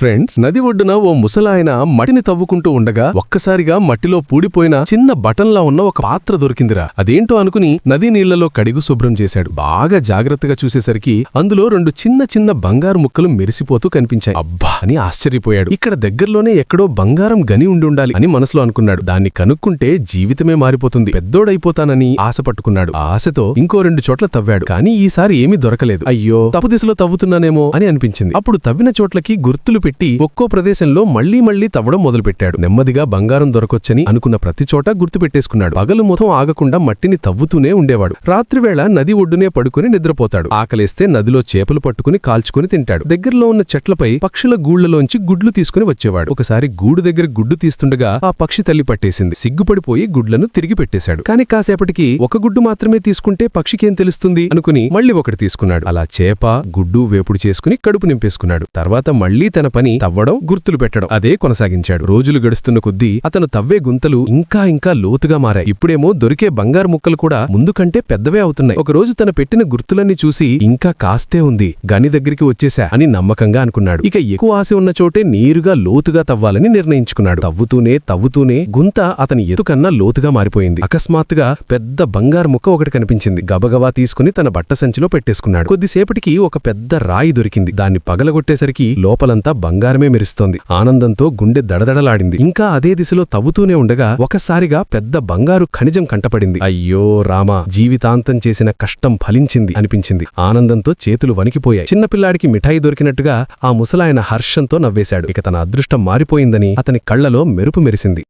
Friends, నది ఒడ్డున ఓ ముసలాయన మట్టిని తవ్వుకుంటూ ఉండగా ఒక్కసారిగా మట్టిలో పూడిపోయిన చిన్న బటన్లా ఉన్న ఒక పాత్ర దొరికిందిరా. అదేంటో అనుకుని నదీ నీళ్లలో కడిగు శుభ్రం చేశాడు. బాగా జాగ్రత్తగా చూసేసరికి అందులో రెండు చిన్న చిన్న బంగారు ముక్కలు మెరిసిపోతూ కనిపించాయి. అబ్బా అని ఆశ్చర్యపోయాడు. ఇక్కడ దగ్గరలోనే ఎక్కడో బంగారం గని ఉండాలి అని మనసులో అనుకున్నాడు. దాన్ని కనుక్కుంటే జీవితమే మారిపోతుంది, పెద్దోడైపోతానని ఆశ పట్టుకున్నాడు. ఆ ఆశతో ఇంకో 2 చోట్ల తవ్వాడు. కానీ ఈసారి ఏమీ దొరకలేదు. అయ్యో, తప్పు దిశలో తవ్వుతున్నానేమో అని అనిపించింది. అప్పుడు తవ్విన చోట్లకి గుర్తులు పెట్టి ఒక్కో ప్రదేశంలో మళ్లీ తవ్వడం మొదలుపెట్టాడు. నెమ్మదిగా బంగారం దొరకొచ్చని అనుకున్న ప్రతి చోట గుర్తు పెట్టేసుకున్నాడు. పగలు మొత్తం ఆగకుండా మట్టిని తవ్వుతూనే ఉండేవాడు. రాత్రివేళ నది ఒడ్డునే పడుకుని నిద్రపోతాడు. ఆకలేస్తే నదిలో చేపలు పట్టుకుని కాల్చుకుని తింటాడు. దగ్గరలో ఉన్న చెట్లపై పక్షుల గూళ్లలోంచి గుడ్లు తీసుకుని వచ్చేవాడు. ఒకసారి గూడు దగ్గర గుడ్డు తీస్తుండగా ఆ పక్షి తల్లి పట్టేసింది. సిగ్గుపడిపోయి గుడ్లను తిరిగి పెట్టేశాడు. కాని కాసేపటికి ఒక గుడ్డు మాత్రమే తీసుకుంటే పక్షికేం తెలుస్తుంది అనుకుని మళ్లీ ఒకటి తీసుకున్నాడు. అలా చేప గుడ్డు వేపుడు చేసుకుని కడుపు నింపేసుకున్నాడు. తర్వాత మళ్లీ తన పని తవ్వడం, గుర్తులు పెట్టడం అదే కొనసాగించాడు. రోజులు గడుస్తున్న కొద్దీ అతను తవ్వే గుంతలు ఇంకా లోతుగా మారాయి. ఇప్పుడేమో దొరికే బంగారు ముక్కలు కూడా ముందు కంటే పెద్దవే అవుతున్నాయి. ఒకరోజు తన పెట్టిన గుర్తులన్నీ చూసి ఇంకా కాస్తే ఉంది, గని దగ్గరికి వచ్చేశా అని నమ్మకంగా అనుకున్నాడు. ఇక ఎక్కువ ఆశ ఉన్న చోటే నీరుగా లోతుగా తవ్వాలని నిర్ణయించుకున్నాడు. తవ్వుతూనే గుంత అతని ఎత్తుకన్నా లోతుగా మారిపోయింది. అకస్మాత్తుగా పెద్ద బంగారు ముక్క ఒకటి కనిపించింది. గబగబా తీసుకుని తన బట్ట సంచిలో పెట్టేసుకున్నాడు. కొద్దిసేపటికి ఒక పెద్ద రాయి దొరికింది. దాన్ని పగలగొట్టేసరికి లోపలంతా బంగారమే మెరుస్తోంది. ఆనందంతో గుండె దడదడలాడింది. ఇంకా అదే దిశలో తవ్వుతూనే ఉండగా ఒకసారిగా పెద్ద బంగారు ఖనిజం కంటపడింది. అయ్యో రామా, జీవితాంతం చేసిన కష్టం ఫలించింది అనిపించింది. ఆనందంతో చేతులు వణికిపోయాయి. చిన్నపిల్లాడికి మిఠాయి దొరికినట్టుగా ఆ ముసలాయన హర్షంతో నవ్వేశాడు. ఇక తన అదృష్టం మారిపోయిందని అతని కళ్లలో మెరుపు మెరిసింది.